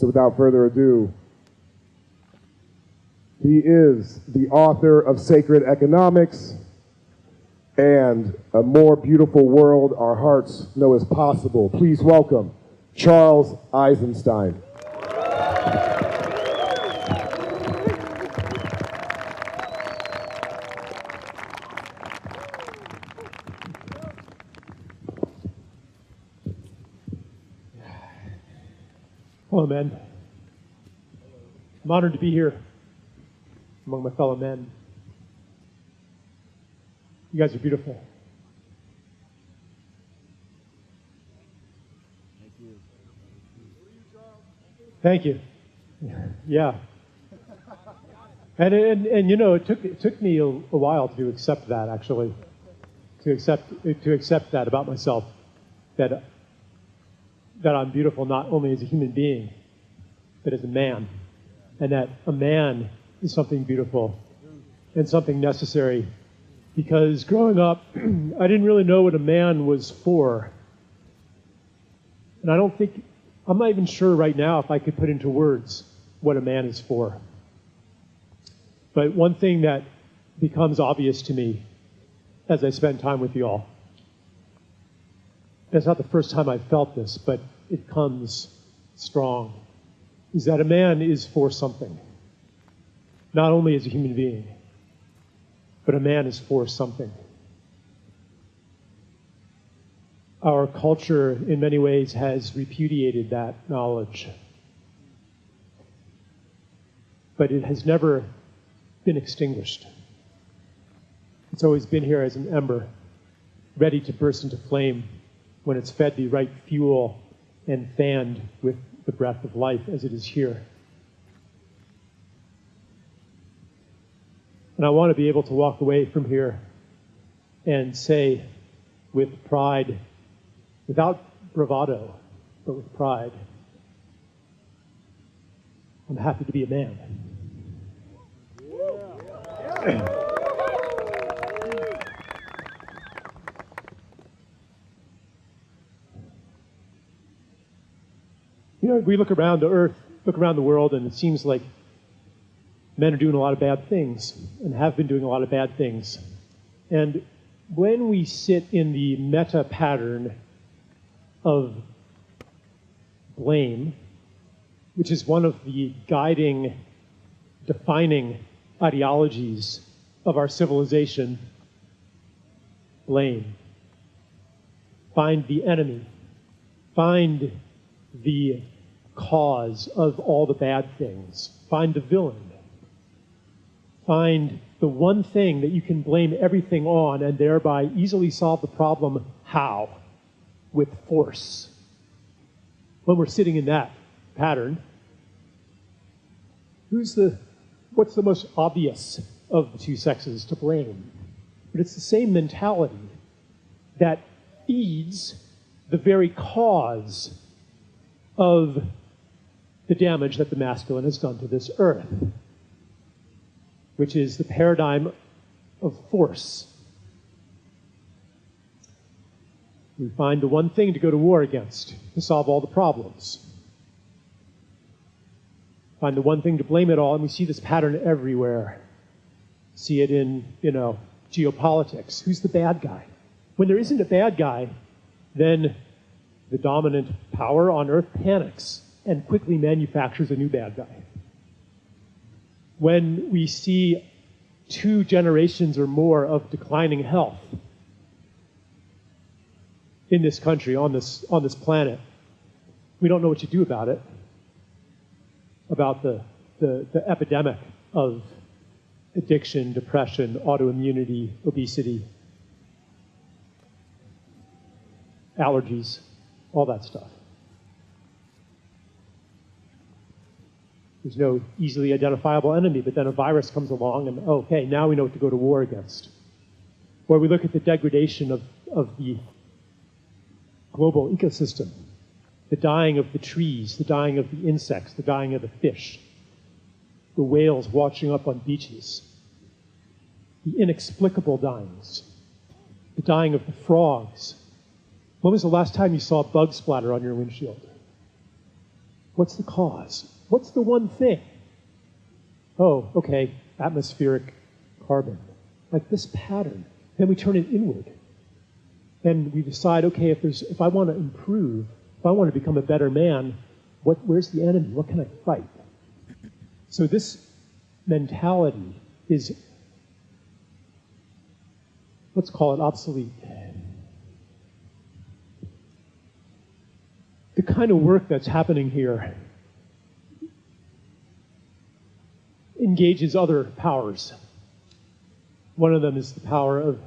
So without further ado, he is the author of Sacred Economics and A More Beautiful World Our Hearts Know Is Possible. Please welcome Charles Eisenstein. Hello, men. I'm honored to be here among my fellow men. You guys are beautiful. Thank you. Yeah. And you know, it took me a while to accept that, actually. To accept that about myself, that I'm beautiful not only as a human being, but as a man. And that a man is something beautiful and something necessary. Because growing up, I didn't really know what a man was for. And I'm not even sure right now if I could put into words what a man is for. But one thing that becomes obvious to me as I spend time with you all, it's not the first time I've felt this, but it comes strong, is that a man is for something. Not only as a human being, but a man is for something. Our culture, in many ways, has repudiated that knowledge. But it has never been extinguished. It's always been here as an ember, ready to burst into flame when it's fed the right fuel and fanned with the breath of life as it is here. And I want to be able to walk away from here and say with pride, without bravado, but with pride, I'm happy to be a man. Yeah. You know, we look around the earth, look around the world, and it seems like men are doing a lot of bad things and have been doing a lot of bad things. And when we sit in the meta pattern of blame, which is one of the guiding, defining ideologies of our civilization, blame. Find the enemy. Find the cause of all the bad things. Find the villain. Find the one thing that you can blame everything on and thereby easily solve the problem. How? With force. When we're sitting in that pattern, what's the most obvious of the two sexes to blame? But it's the same mentality that feeds the very cause of the damage that the masculine has done to this earth, which is the paradigm of force. We find the one thing to go to war against, to solve all the problems. Find the one thing to blame it all, and we see this pattern everywhere. See it in, geopolitics. Who's the bad guy? When there isn't a bad guy, then the dominant power on earth panics and quickly manufactures a new bad guy. When we see 2 generations or more of declining health in this country, on this planet, we don't know what to do about it, about the epidemic of addiction, depression, autoimmunity, obesity, allergies, all that stuff. There's no easily identifiable enemy, but then a virus comes along and, okay, now we know what to go to war against. Or we look at the degradation of the global ecosystem, the dying of the trees, the dying of the insects, the dying of the fish, the whales washing up on beaches, the inexplicable dyings, the dying of the frogs. When was the last time you saw a bug splatter on your windshield? What's the cause? What's the one thing? Oh, okay, atmospheric carbon. Like this pattern. Then we turn it inward. And we decide, okay, if I want to improve, if I want to become a better man, where's the enemy? What can I fight? So this mentality is, let's call it obsolete. The kind of work that's happening here engages other powers. One of them is the power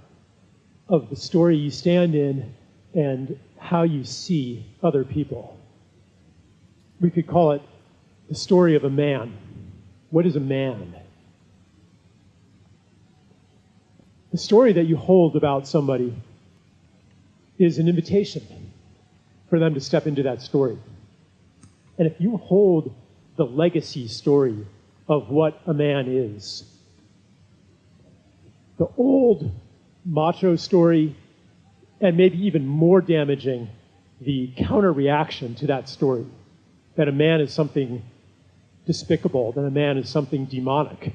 of the story you stand in and how you see other people. We could call it the story of a man. What is a man? The story that you hold about somebody is an invitation for them to step into that story. And if you hold the legacy story of what a man is, the old macho story, and maybe even more damaging, the counter-reaction to that story, that a man is something despicable, that a man is something demonic.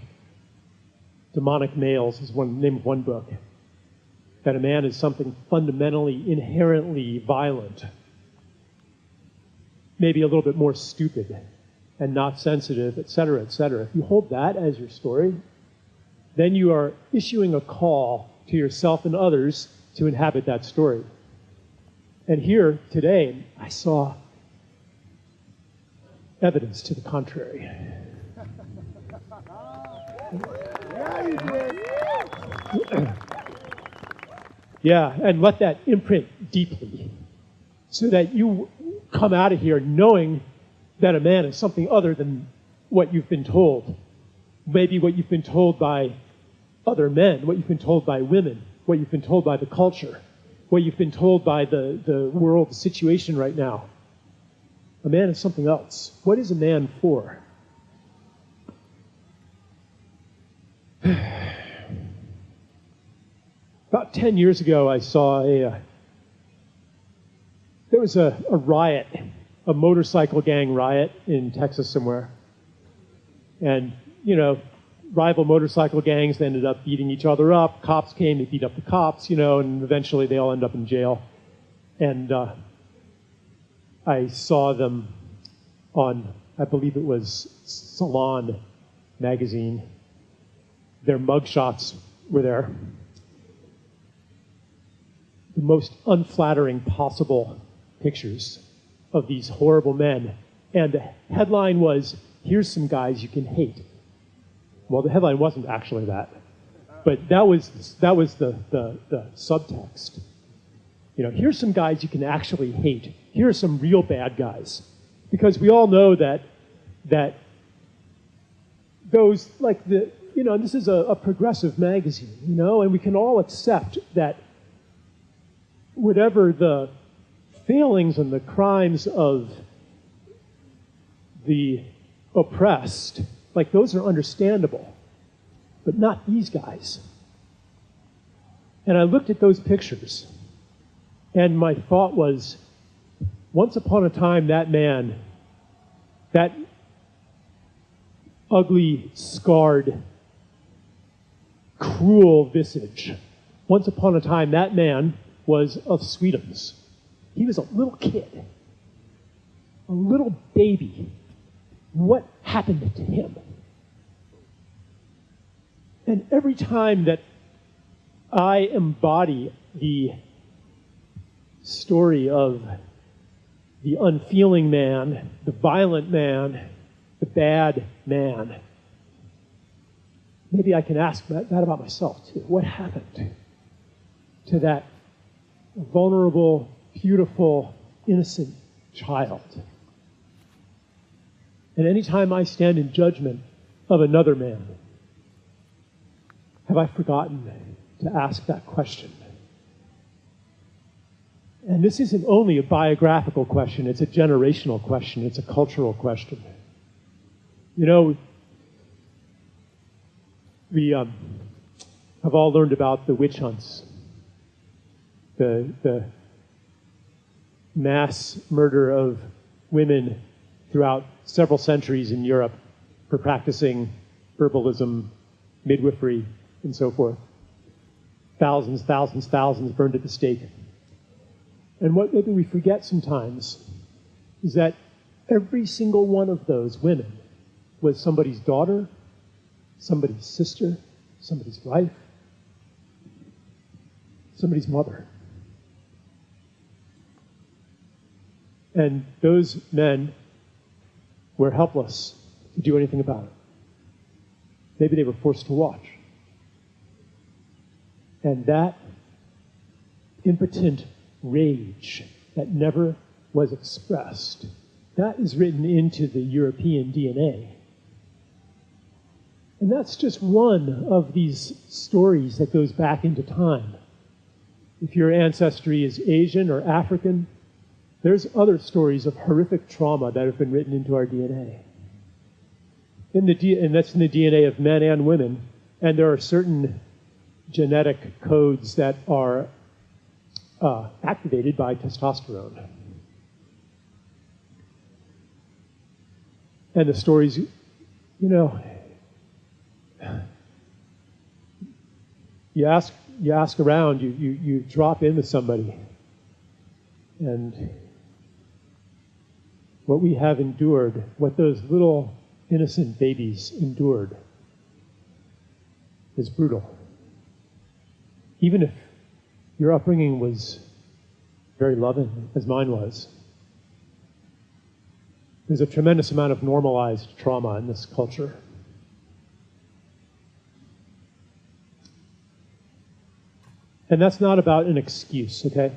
Demonic Males is the name of one book. That a man is something fundamentally, inherently violent. Maybe a little bit more stupid and not sensitive, et cetera, et cetera. If you hold that as your story, then you are issuing a call to yourself and others to inhabit that story. And here, today, I saw evidence to the contrary. Yeah, and let that imprint deeply so that you come out of here knowing that a man is something other than what you've been told. Maybe what you've been told by other men, what you've been told by women, what you've been told by the culture, what you've been told by the world, the situation right now. A man is something else. What is a man for? About 10 years ago, I saw there was a riot, a motorcycle gang riot in Texas somewhere. And, you know, rival motorcycle gangs, they ended up beating each other up. Cops came, they beat up the cops, you know, and eventually they all end up in jail. And I saw them on, I believe it was Salon magazine. Their mugshots were there. The most unflattering possible pictures of these horrible men. And the headline was, "Here's some guys you can hate." Well, the headline wasn't actually that, but that was the subtext. You know, here's some guys you can actually hate. Here are some real bad guys, because we all know that those, like the, you know, this is a progressive magazine, you know, and we can all accept that whatever the failings and the crimes of the oppressed, like those are understandable, but not these guys. And I looked at those pictures, and my thought was, once upon a time, that man, that ugly, scarred, cruel visage, once upon a time, that man was of Sweetums. He was a little kid, a little baby. What happened to him? And every time that I embody the story of the unfeeling man, the violent man, the bad man, maybe I can ask that about myself too. What happened to that vulnerable, beautiful, innocent child? And anytime I stand in judgment of another man, have I forgotten to ask that question? And this isn't only a biographical question, it's a generational question, it's a cultural question. You know, we have all learned about the witch hunts, the mass murder of women throughout several centuries in Europe for practicing herbalism, midwifery, and so forth. Thousands burned at the stake. And what maybe we forget sometimes is that every single one of those women was somebody's daughter, somebody's sister, somebody's wife, somebody's mother. And those men were helpless to do anything about it. Maybe they were forced to watch. And that impotent rage that never was expressed, that is written into the European DNA. And that's just one of these stories that goes back into time. If your ancestry is Asian or African, there's other stories of horrific trauma that have been written into our DNA. And that's in the DNA of men and women. And there are certain genetic codes that are activated by testosterone. And the stories, you ask around, you drop in with somebody, and what we have endured, what those little innocent babies endured, is brutal. Even if your upbringing was very loving, as mine was, there's a tremendous amount of normalized trauma in this culture. And that's not about an excuse, okay?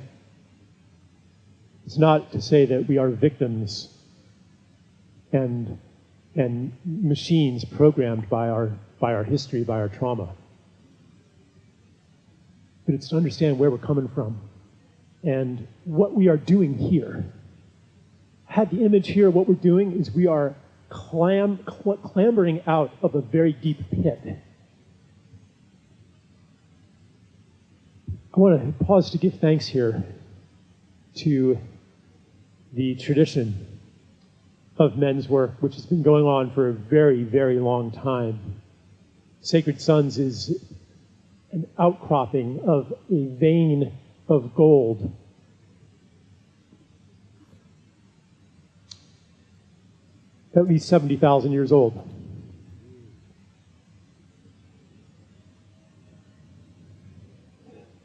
It's not to say that we are victims and machines programmed by our history, by our trauma. But it's to understand where we're coming from and what we are doing here. Had the image here, what we're doing is we are clambering out of a very deep pit. I want to pause to give thanks here to the tradition of men's work, which has been going on for a very, very long time. Sacred Sons is an outcropping of a vein of gold. At least 70,000 years old.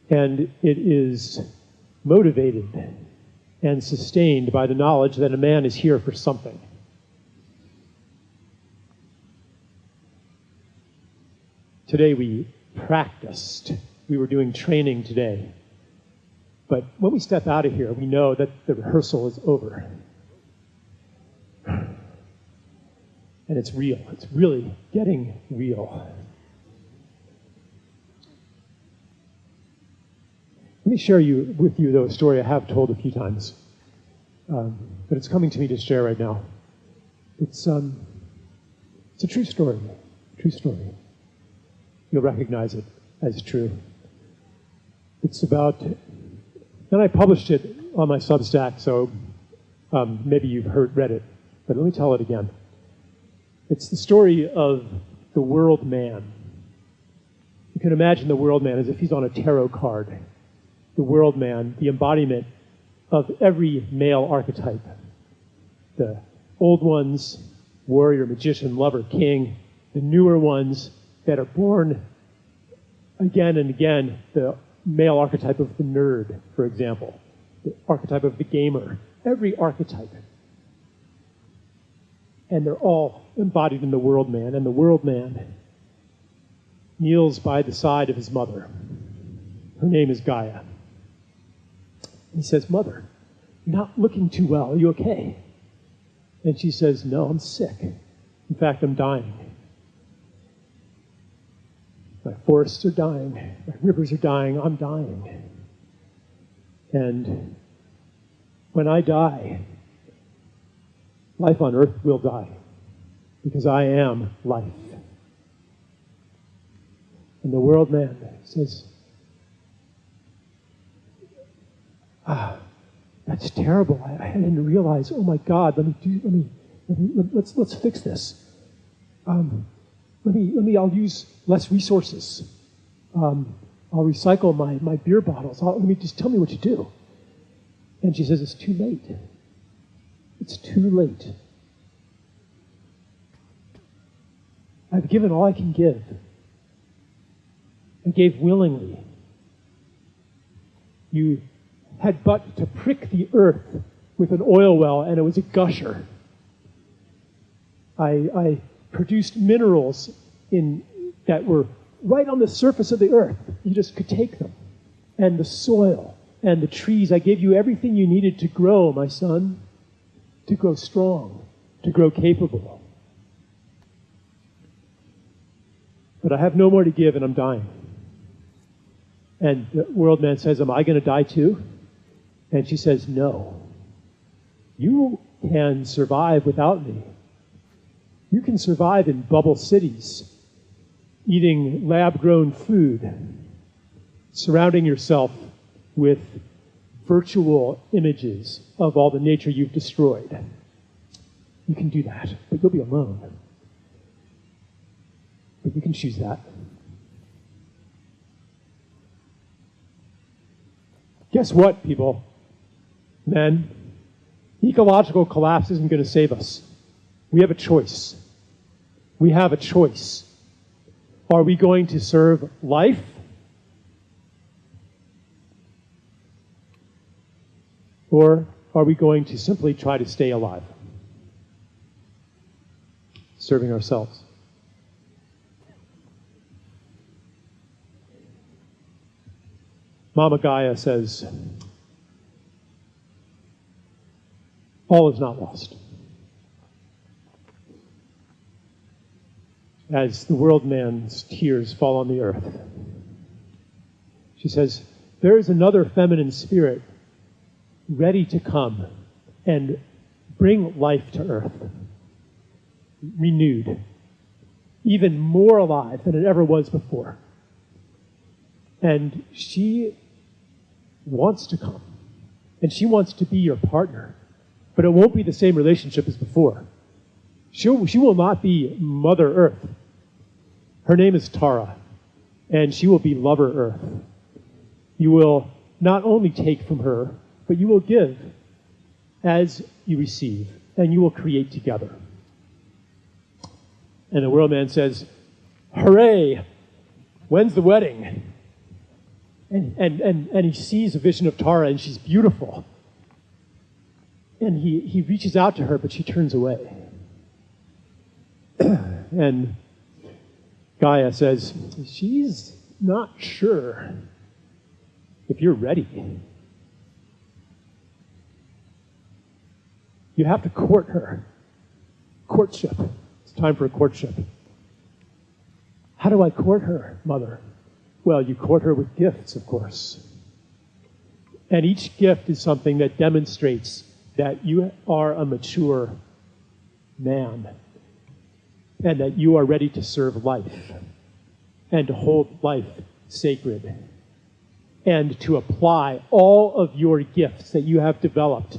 And it is motivated and sustained by the knowledge that a man is here for something. Today we practiced. We were doing training today. But when we step out of here, we know that the rehearsal is over. And it's real. It's really getting real. Let me share with you, though, a story I have told a few times. But it's coming to me to share right now. It's a true story. True story. You'll recognize it as true. It's about, and I published it on my Substack, so maybe you've read it. But let me tell it again. It's the story of the world man. You can imagine the world man as if he's on a tarot card. The world man, the embodiment of every male archetype. The old ones, warrior, magician, lover, king. The newer ones that are born again and again. The male archetype of the nerd, for example. The archetype of the gamer. Every archetype. And they're all embodied in the world man. And the world man kneels by the side of his mother. Her name is Gaia. He says, "Mother, you're not looking too well. Are you okay?" And she says, "No, I'm sick. In fact, I'm dying. My forests are dying. My rivers are dying. I'm dying. And when I die, life on earth will die, because I am life." And the world man says, "That's terrible. I didn't realize. Oh my God, let Let's fix this. I'll use less resources. I'll recycle my beer bottles. Just tell me what to do. And she says, it's too late. It's too late. I've given all I can give. I gave willingly. You had but to prick the earth with an oil well, and it was a gusher. I produced minerals that were right on the surface of the earth. You just could take them. And the soil and the trees. I gave you everything you needed to grow, my son, to grow strong, to grow capable. But I have no more to give, and I'm dying. And the world man says, am I going to die too? And she says, no. You can survive without me. You can survive in bubble cities, eating lab-grown food, surrounding yourself with virtual images of all the nature you've destroyed. You can do that, but you'll be alone. But you can choose that. Guess what, people? Men, ecological collapse isn't going to save us. We have a choice. We have a choice. Are we going to serve life? Or are we going to simply try to stay alive? Serving ourselves. Mama Gaia says, all is not lost. As the world man's tears fall on the earth. She says, there is another feminine spirit ready to come and bring life to earth, renewed, even more alive than it ever was before. And she wants to come, and she wants to be your partner, but it won't be the same relationship as before. She will not be Mother Earth. Her name is Tara, and she will be Lover Earth. You will not only take from her, but you will give as you receive, and you will create together. And the world man says, hooray, when's the wedding? And he sees a vision of Tara, and she's beautiful. And he reaches out to her, but she turns away. And Gaia says, she's not sure if you're ready. You have to court her. Courtship. It's time for a courtship. How do I court her, Mother? Well, you court her with gifts, of course. And each gift is something that demonstrates that you are a mature man and that you are ready to serve life and to hold life sacred and to apply all of your gifts that you have developed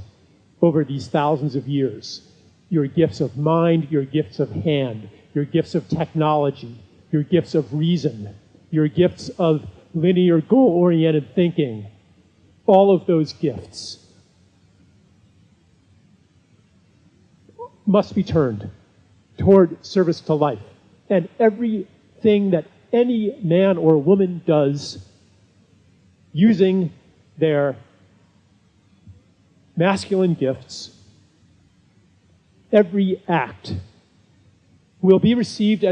over these thousands of years. Your gifts of mind, your gifts of hand, your gifts of technology, your gifts of reason, your gifts of linear, goal-oriented thinking, all of those gifts must be turned toward service to life. And everything that any man or woman does using their masculine gifts, every act will be received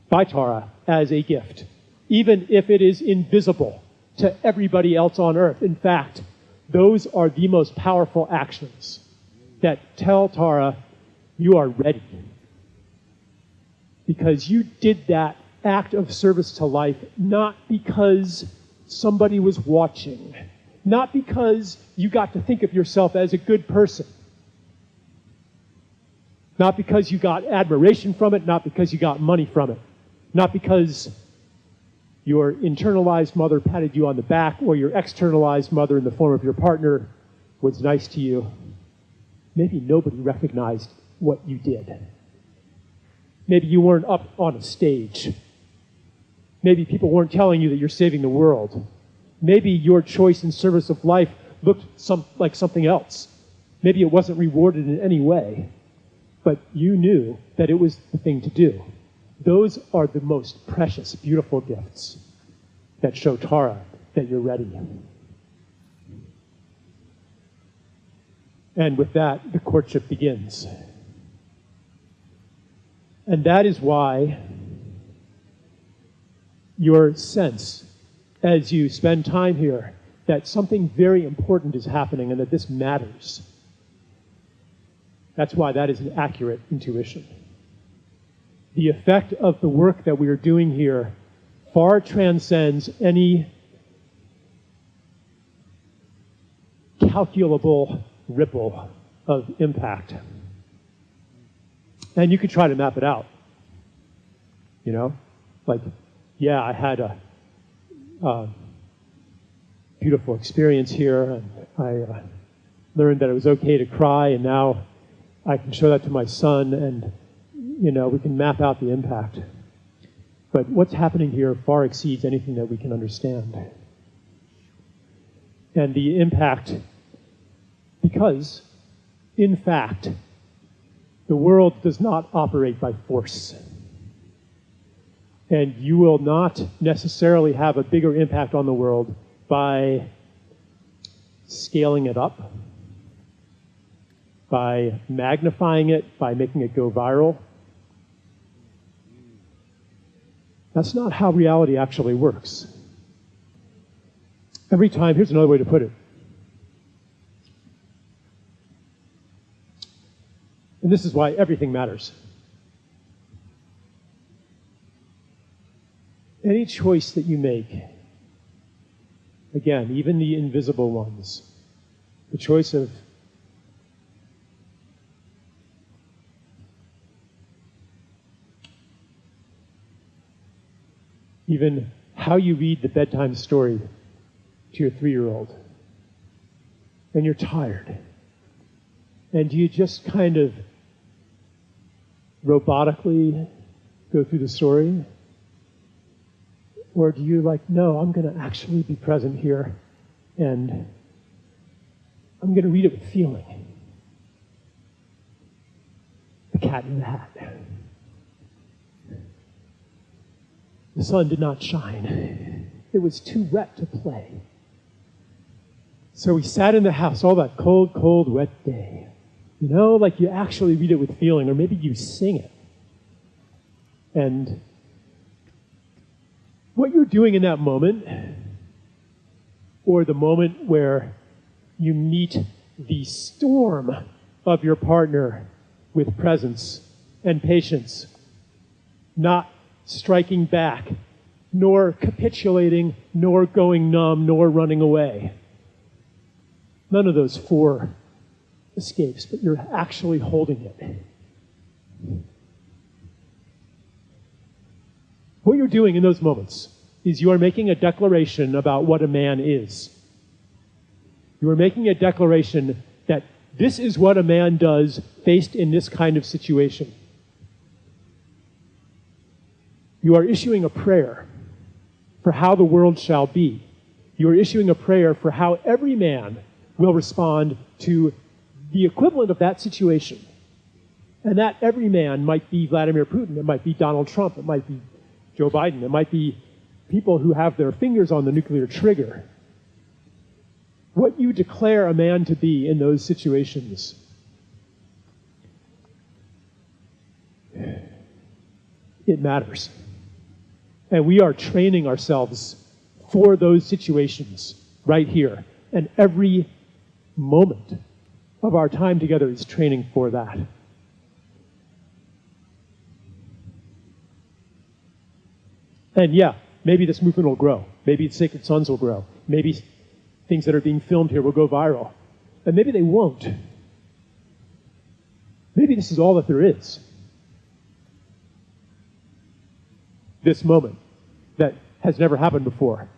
by Tara as a gift, even if it is invisible to everybody else on earth. In fact, those are the most powerful actions that tell Tara you are ready. Because you did that act of service to life not because somebody was watching, not because you got to think of yourself as a good person, not because you got admiration from it, not because you got money from it, not because your internalized mother patted you on the back or your externalized mother in the form of your partner was nice to you. maybe nobody recognized what you did. Maybe you weren't up on a stage. Maybe people weren't telling you that you're saving the world. Maybe your choice in service of life looked like something else. Maybe it wasn't rewarded in any way, but you knew that it was the thing to do. Those are the most precious, beautiful gifts that show Tara that you're ready. And with that, the courtship begins. And that is why your sense, as you spend time here, that something very important is happening and that this matters. That's why that is an accurate intuition. The effect of the work that we are doing here far transcends any calculable ripple of impact. And you could try to map it out. You know? Like, yeah, I had a beautiful experience here, and I learned that it was okay to cry, and now I can show that to my son, and, you know, we can map out the impact. But what's happening here far exceeds anything that we can understand. And the impact, because, in fact, the world does not operate by force. And you will not necessarily have a bigger impact on the world by scaling it up, by magnifying it, by making it go viral. That's not how reality actually works. Every time, here's another way to put it. And this is why everything matters. Any choice that you make, again, even the invisible ones, the choice of even how you read the bedtime story to your 3-year-old, and you're tired, and you just kind of robotically go through the story? Or do you like, no, I'm going to actually be present here, and I'm going to read it with feeling? The Cat in the Hat. The sun did not shine. It was too wet to play. So we sat in the house all that cold, cold, wet day. You know, like you actually read it with feeling, or maybe you sing it. And what you're doing in that moment, or the moment where you meet the storm of your partner with presence and patience, not striking back, nor capitulating, nor going numb, nor running away. None of those 4 escapes, but you're actually holding it. What you're doing in those moments is you are making a declaration about what a man is. You are making a declaration that this is what a man does faced in this kind of situation. You are issuing a prayer for how the world shall be. You are issuing a prayer for how every man will respond to the equivalent of that situation. And that every man might be Vladimir Putin, it might be Donald Trump, it might be Joe Biden, it might be people who have their fingers on the nuclear trigger. What you declare a man to be in those situations, it matters. And we are training ourselves for those situations right here. And every moment of our time together is training for that. And yeah, maybe this movement will grow. Maybe Sacred Sons will grow. Maybe things that are being filmed here will go viral. And maybe they won't. Maybe this is all that there is. This moment that has never happened before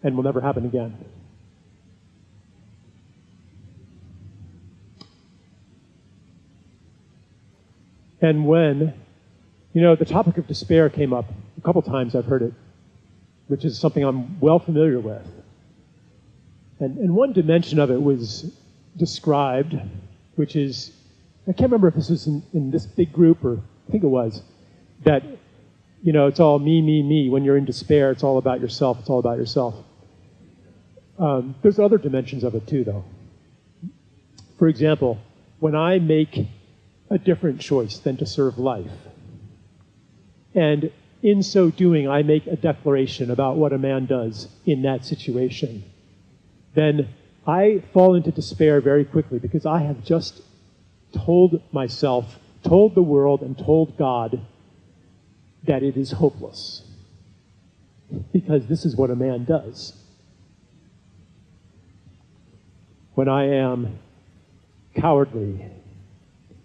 and will never happen again. And when, the topic of despair came up a couple times, I've heard it, which is something I'm well familiar with. And one dimension of it was described, which is, I can't remember if this was in this big group, or I think it was, that, it's all me, me, me. When you're in despair, it's all about yourself. It's all about yourself. There's other dimensions of it too, though. For example, when I make a different choice than to serve life, and in so doing, I make a declaration about what a man does in that situation, then I fall into despair very quickly because I have just told myself, told the world, and told God that it is hopeless. Because this is what a man does. When I am cowardly,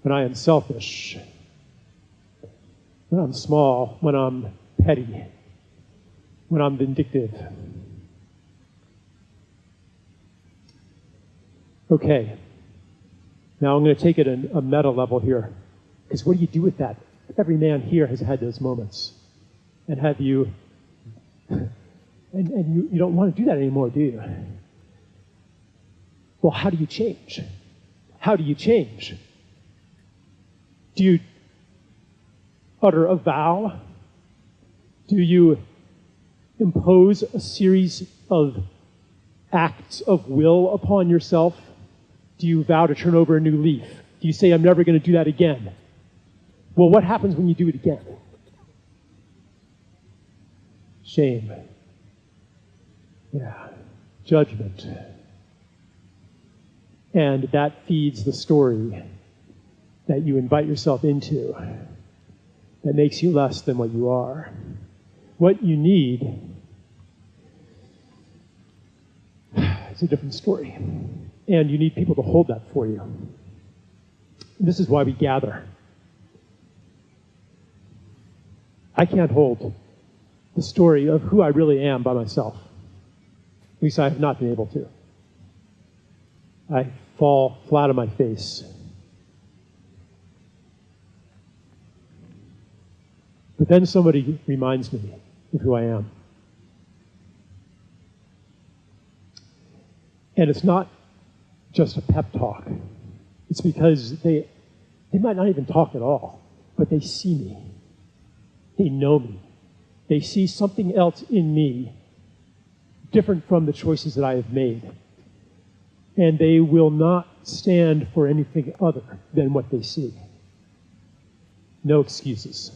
when I am selfish, when I'm small, when I'm petty, when I'm vindictive. Okay, now I'm going to take it a meta level here, because what do you do with that? Every man here has had those moments. And have you, and you don't want to do that anymore, do you? Well, how do you change? How do you change? Do you utter a vow? Do you impose a series of acts of will upon yourself? Do you vow to turn over a new leaf? Do you say, I'm never going to do that again? Well, what happens when you do it again? Shame. Yeah. Judgment. And that feeds the story that you invite yourself into that makes you less than what you are. What you need is a different story. And you need people to hold that for you. This is why we gather. I can't hold the story of who I really am by myself. At least I have not been able to. I fall flat on my face. But then somebody reminds me of who I am. And it's not just a pep talk. It's because they might not even talk at all, but they see me. They know me. They see something else in me different from the choices that I have made. And they will not stand for anything other than what they see. No excuses.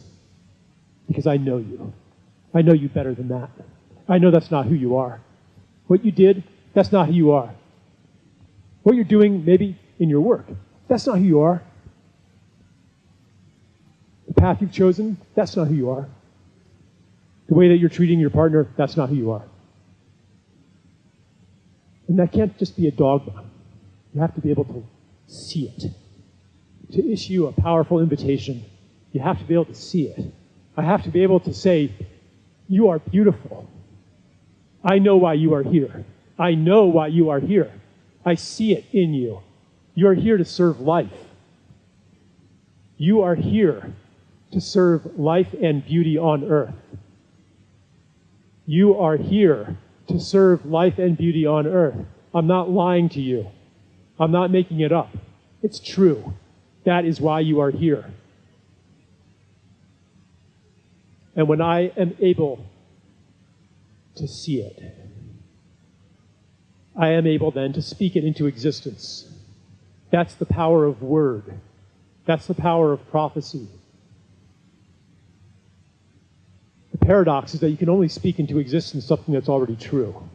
Because I know you. I know you better than that. I know that's not who you are. What you did, that's not who you are. What you're doing, maybe in your work, that's not who you are. The path you've chosen, that's not who you are. The way that you're treating your partner, that's not who you are. And that can't just be a dogma. You have to be able to see it. To issue a powerful invitation, you have to be able to see it. I have to be able to say, you are beautiful. I know why you are here. I know why you are here. I see it in you. You are here to serve life. You are here to serve life and beauty on earth. You are here to serve life and beauty on earth. I'm not lying to you. I'm not making it up. It's true. That is why you are here. And when I am able to see it, I am able then to speak it into existence. That's the power of word. That's the power of prophecy. The paradox is that you can only speak into existence something that's already true.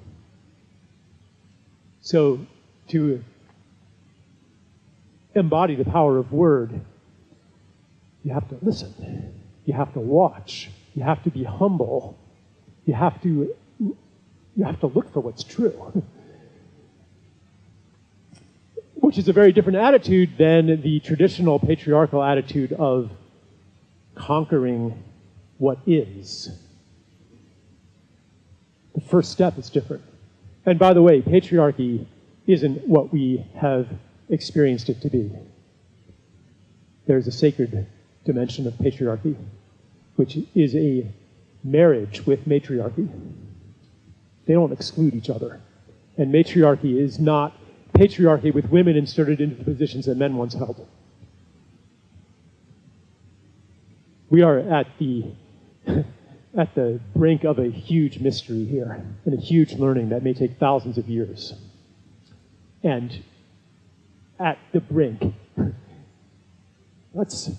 So to embody the power of word, you have to listen. You have to watch. You have to be humble. You have to look for what's true. Which is a very different attitude than the traditional patriarchal attitude of conquering what is. The first step is different. And by the way, patriarchy isn't what we have experienced it to be. There's a sacred dimension of patriarchy, which is a marriage with matriarchy. They don't exclude each other. And matriarchy is not patriarchy with women inserted into the positions that men once held. We are at the brink of a huge mystery here, and a huge learning that may take thousands of years. And at the brink, let's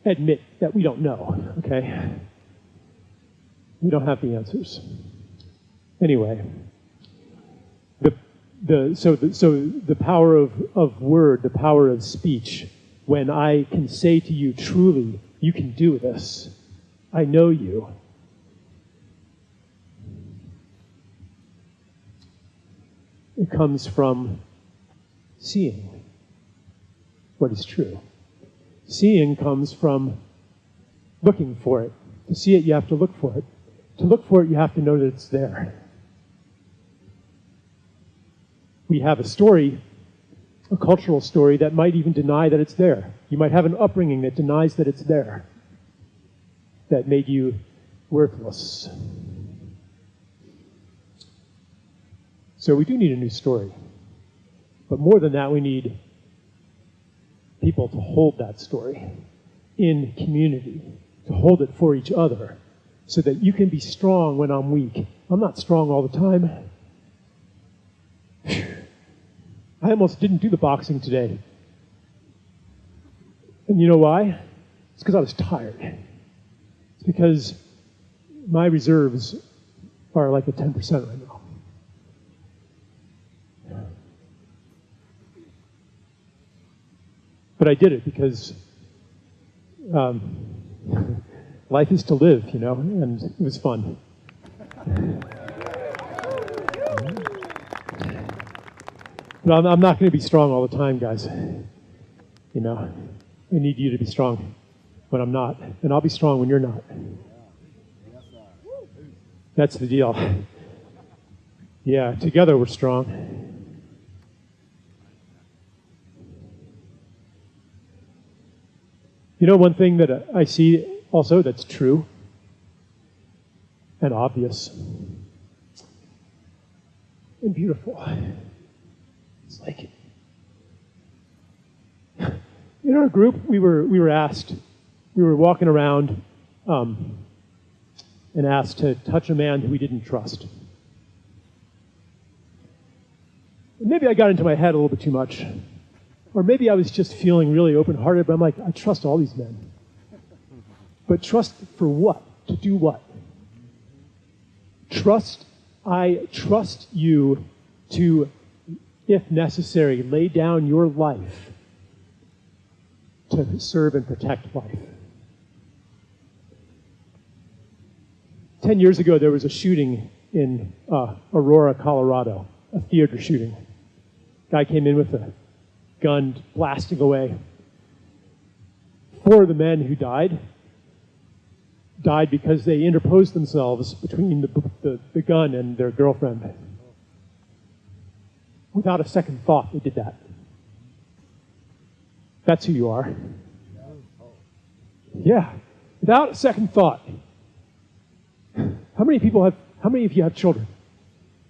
admit that we don't know, okay? We don't have the answers. Anyway, the power of word, the power of speech, when I can say to you, truly, you can do this. I know you. It comes from seeing what is true. Seeing comes from looking for it. To see it, you have to look for it. To look for it, you have to know that it's there. We have a story, a cultural story, that might even deny that it's there. You might have an upbringing that denies that it's there, that made you worthless. So we do need a new story. But more than that, we need people to hold that story in community, to hold it for each other, so that you can be strong when I'm weak. I'm not strong all the time. I almost didn't do the boxing today. And you know why? It's because I was tired. It's because my reserves are like at 10% right now. But I did it because life is to live, you know, and it was fun. But I'm not going to be strong all the time, guys. You know, I need you to be strong when I'm not, and I'll be strong when you're not. That's the deal. Yeah, together we're strong. You know, one thing that I see also that's true and obvious and beautiful. It's like, in our group, we were asked, we were walking around and asked to touch a man who we didn't trust. Maybe I got into my head a little bit too much. Or maybe I was just feeling really open-hearted, but I'm like, I trust all these men. But trust for what? To do what? I trust you to, if necessary, lay down your life to serve and protect life. 10 years ago, there was a shooting in Aurora, Colorado, a theater shooting. Guy came in with a gun blasting away. 4 of the men who died because they interposed themselves between the gun and their girlfriend. Without a second thought, they did that. That's who you are. Yeah, without a second thought. How many of you have children?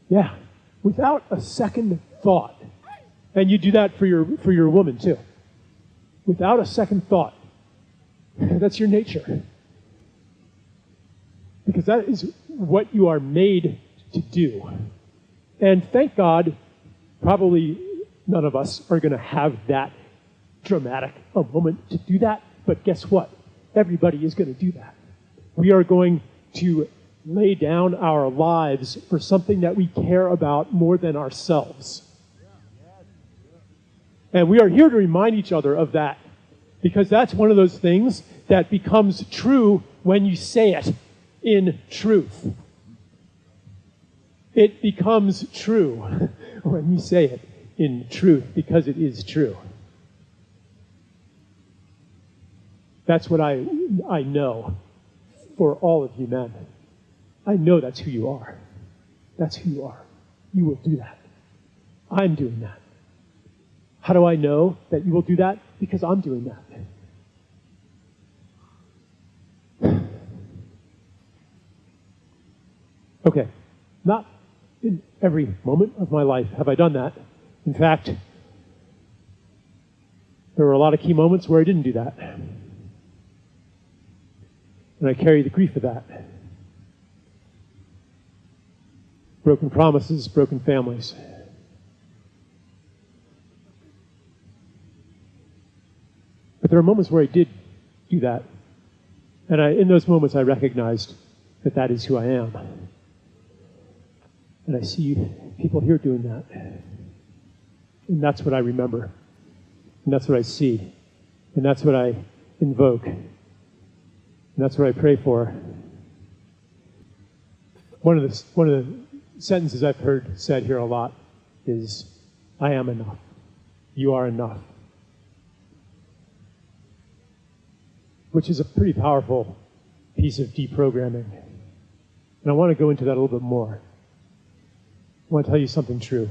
Yeah, without a second thought. And you do that for your woman too. Without a second thought. That's your nature. Because that is what you are made to do. And thank God, probably none of us are going to have that dramatic a moment to do that. But guess what? Everybody is going to do that. We are going to lay down our lives for something that we care about more than ourselves. And we are here to remind each other of that, because that's one of those things that becomes true when you say it in truth. It becomes true when you say it in truth, because it is true. That's what I know for all of you men. I know that's who you are. That's who you are. You will do that. I'm doing that. How do I know that you will do that? Because I'm doing that. Okay, not in every moment of my life have I done that. In fact, there were a lot of key moments where I didn't do that. And I carry the grief of that. Broken promises, broken families. But there are moments where I did do that. And in those moments, I recognized that that is who I am. And I see people here doing that. And that's what I remember. And that's what I see. And that's what I invoke. And that's what I pray for. One of the sentences I've heard said here a lot is, I am enough. You are enough. Which is a pretty powerful piece of deprogramming. And I want to go into that a little bit more. I want to tell you something true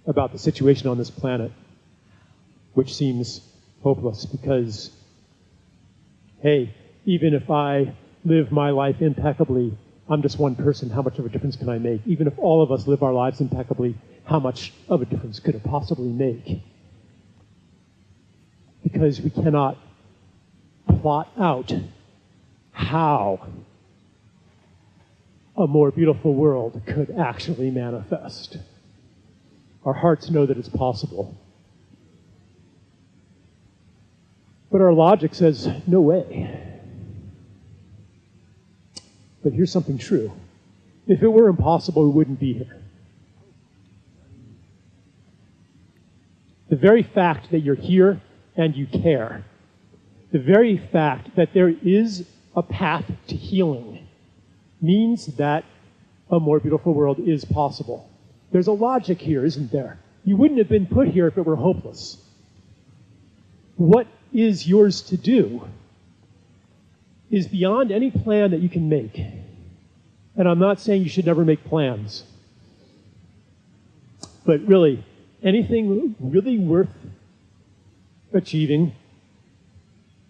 about the situation on this planet, which seems hopeless because, hey, even if I live my life impeccably, I'm just one person, how much of a difference can I make? Even if all of us live our lives impeccably, how much of a difference could it possibly make? Because we cannot plot out how a more beautiful world could actually manifest. Our hearts know that it's possible. But our logic says, no way. But here's something true. If it were impossible, we wouldn't be here. The very fact that you're here and you care, the very fact that there is a path to healing means that a more beautiful world is possible. There's a logic here, isn't there? You wouldn't have been put here if it were hopeless. What is yours to do is beyond any plan that you can make. And I'm not saying you should never make plans. But really, anything really worth achieving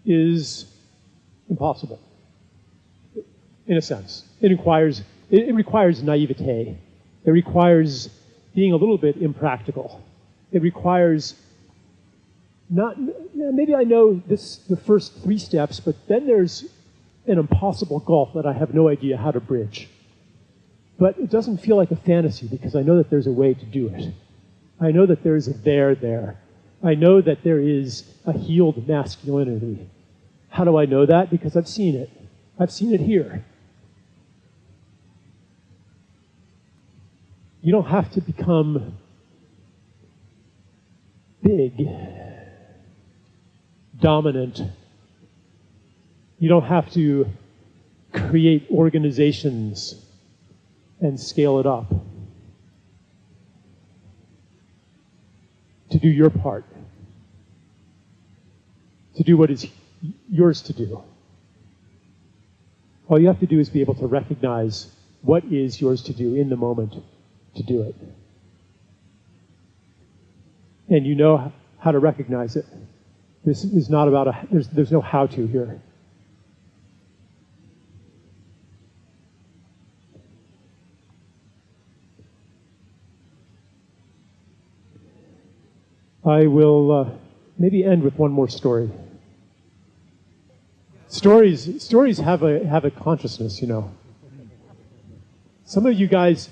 is impossible, in a sense. It requires naivete. It requires being a little bit impractical. It requires maybe I know the first 3 steps, but then there's an impossible gulf that I have no idea how to bridge. But it doesn't feel like a fantasy because I know that there's a way to do it. I know that there is a there. I know that there is a healed masculinity. How do I know that? Because I've seen it. I've seen it here. You don't have to become big, dominant. You don't have to create organizations and scale it up to do your part, to do what is yours to do. All you have to do is be able to recognize what is yours to do in the moment to do it. And you know how to recognize it. This is not about there's no how-to here. I will maybe end with one more story. Stories have a consciousness, you know. Some of you guys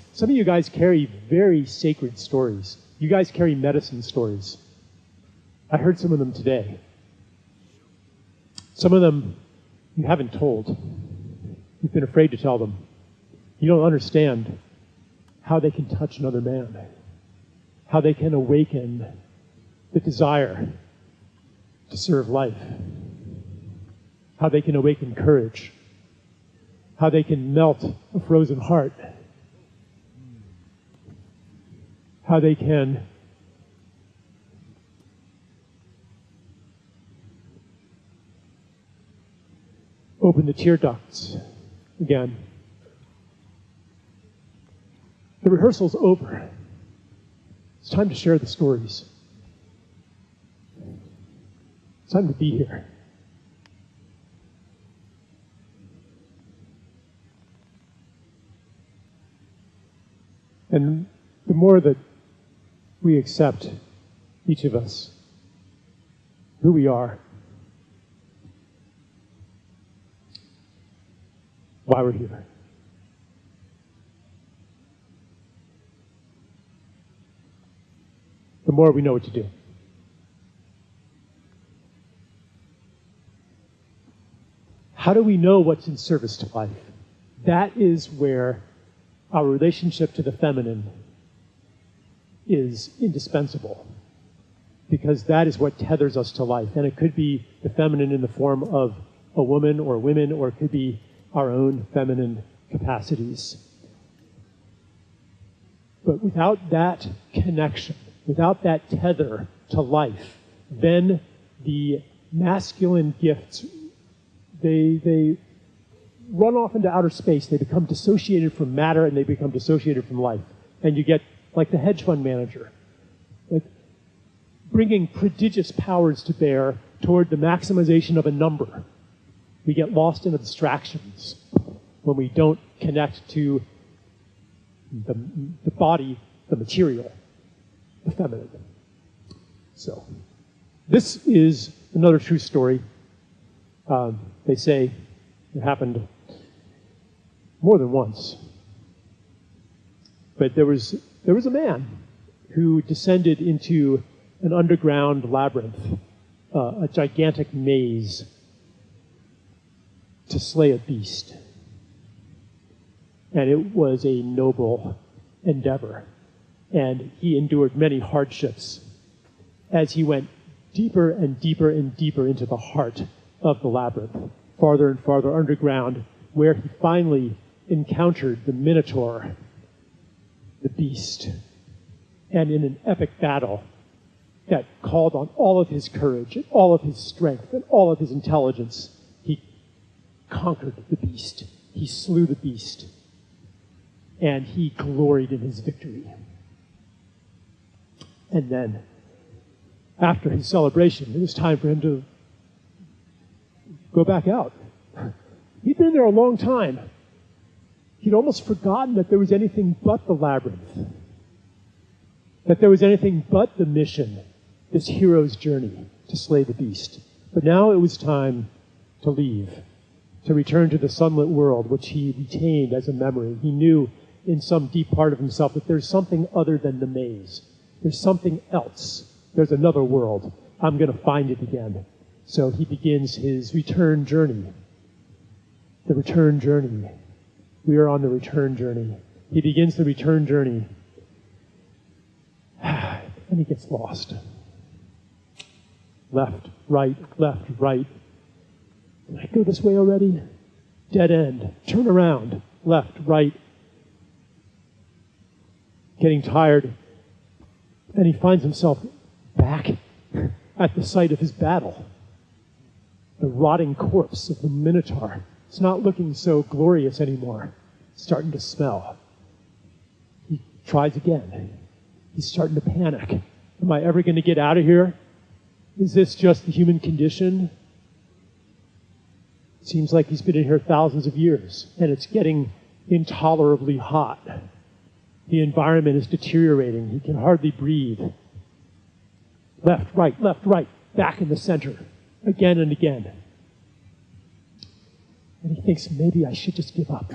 carry very sacred stories. You guys carry medicine stories. I heard some of them today. Some of them you haven't told. You've been afraid to tell them. You don't understand how they can touch another man, how they can awaken the desire to serve life, how they can awaken courage, how they can melt a frozen heart, how they can open the tear ducts again. The rehearsal's over. It's time to share the stories. It's time to be here. And the more that we accept, each of us, who we are, why we're here, the more we know what to do. How do we know what's in service to life? That is where our relationship to the feminine is indispensable, because that is what tethers us to life. And it could be the feminine in the form of a woman or women, or it could be our own feminine capacities. But without that connection, without that tether to life, then the masculine gifts, they run off into outer space. They become dissociated from matter, and they become dissociated from life. And you get, like the hedge fund manager, like bringing prodigious powers to bear toward the maximization of a number. We get lost in abstractions when we don't connect to the body, the material, the feminine. So, this is another true story. They say it happened more than once. But there was a man who descended into an underground labyrinth, a gigantic maze, to slay a beast. And it was a noble endeavor. And he endured many hardships as he went deeper and deeper and deeper into the heart of the labyrinth, farther and farther underground, where he finally encountered the Minotaur, the beast. And in an epic battle that called on all of his courage and all of his strength and all of his intelligence, he conquered the beast. He slew the beast. And he gloried in his victory. And then, after his celebration, it was time for him to go back out. He'd been there a long time. He'd almost forgotten that there was anything but the labyrinth, that there was anything but the mission, this hero's journey to slay the beast. But now it was time to leave, to return to the sunlit world, which he retained as a memory. He knew in some deep part of himself that there's something other than the maze. There's something else. There's another world. I'm going to find it again. So he begins his return journey. The return journey. We are on the return journey. He begins the return journey. And he gets lost. Left, right, left, right. Did I go this way already? Dead end. Turn around. Left, right. Getting tired. And he finds himself back at the site of his battle. The rotting corpse of the Minotaur. It's not looking so glorious anymore. It's starting to smell. He tries again. He's starting to panic. Am I ever going to get out of here? Is this just the human condition? It seems like he's been in here thousands of years, and it's getting intolerably hot. The environment is deteriorating. He can hardly breathe. Left, right, back in the center, again and again. And he thinks, maybe I should just give up.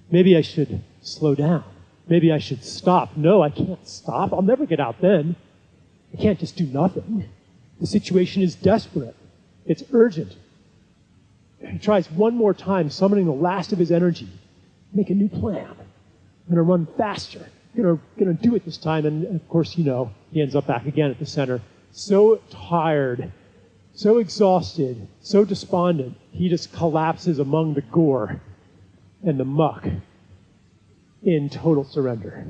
Maybe I should slow down. Maybe I should stop. No, I can't stop. I'll never get out then. I can't just do nothing. The situation is desperate. It's urgent. He tries one more time, summoning the last of his energy. Make a new plan. I'm going to run faster. I'm going to do it this time. And of course, he ends up back again at the center. So tired, so exhausted, so despondent, he just collapses among the gore and the muck in total surrender.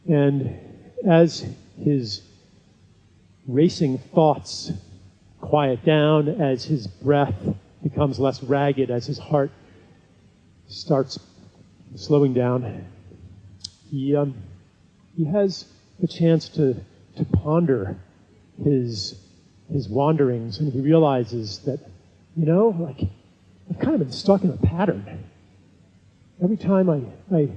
And as his racing thoughts quiet down, as his breath becomes less ragged, as his heart starts slowing down, he has the chance to ponder his wanderings, and he realizes that, I've kind of been stuck in a pattern. every time I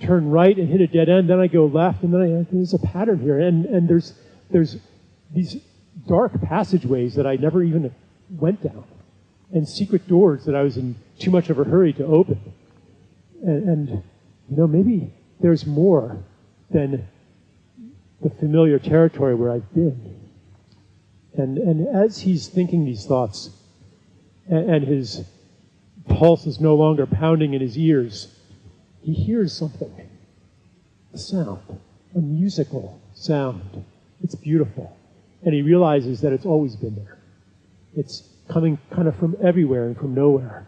turn right and hit a dead end, then I go left, and then there's a pattern here. And there's these dark passageways that I never even went down, and secret doors that I was in too much of a hurry to open. And maybe there's more than the familiar territory where I've been. And as he's thinking these thoughts, and his pulse is no longer pounding in his ears, he hears something, a sound, a musical sound. It's beautiful. And he realizes that it's always been there. It's coming kind of from everywhere and from nowhere.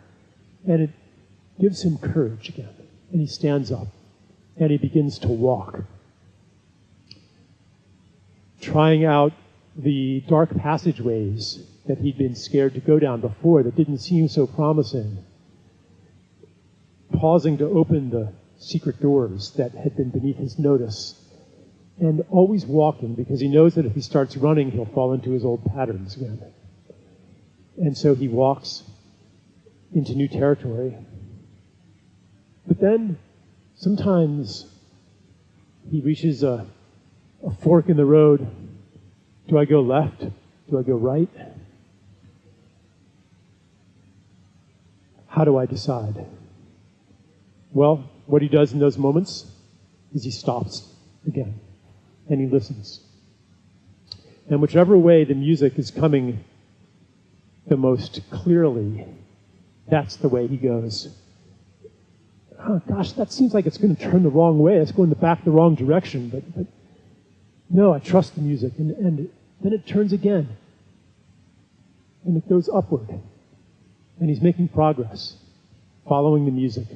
And it gives him courage again. And he stands up, and he begins to walk, trying out the dark passageways that he'd been scared to go down before that didn't seem so promising, pausing to open the secret doors that had been beneath his notice, and always walking because he knows that if he starts running, he'll fall into his old patterns again. And so he walks into new territory. But then sometimes he reaches a fork in the road. Do I go left? Do I go right? How do I decide? Well, what he does in those moments is he stops again and he listens. And whichever way the music is coming the most clearly, that's the way he goes. Oh, gosh, that seems like it's going to turn the wrong way. It's going back the wrong direction. But no, I trust the music. And then it turns again. And it goes upward. And he's making progress, following the music.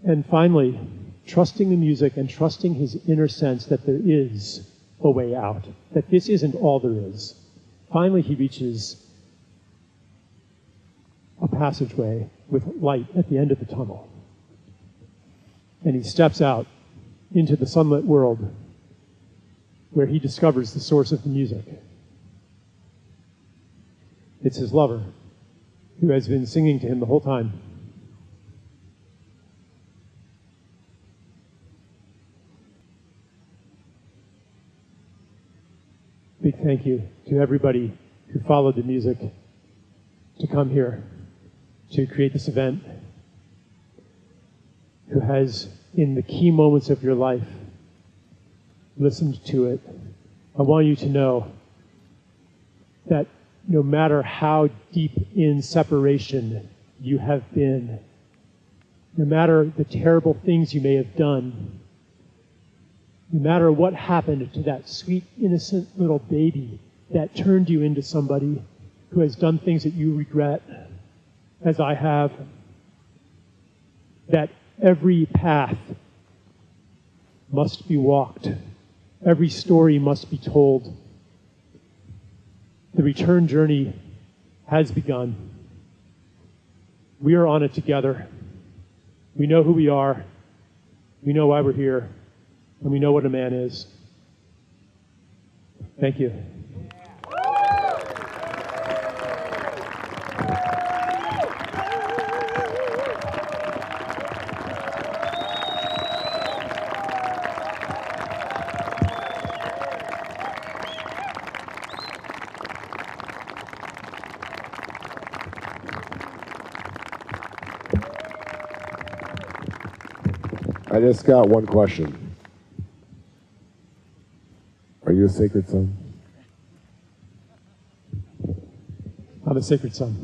And finally, trusting the music and trusting his inner sense that there is a way out, that this isn't all there is. Finally, he reaches a passageway with light at the end of the tunnel. And he steps out into the sunlit world where he discovers the source of the music. It's his lover, who has been singing to him the whole time. Big thank you to everybody who followed the music to come here to create this event, who has, in the key moments of your life, listened to it. I want you to know that no matter how deep in separation you have been, no matter the terrible things you may have done, no matter what happened to that sweet, innocent little baby that turned you into somebody who has done things that you regret, as I have, that every path must be walked. Every story must be told. The return journey has begun. We are on it together. We know who we are. We know why we're here. And we know what a man is. Thank you. I just got one question. Are you a sacred son? I'm a sacred son.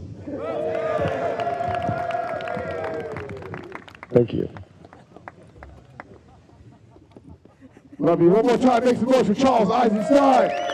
Thank you. Love you. One more time, make some noise for Charles Eisenstein.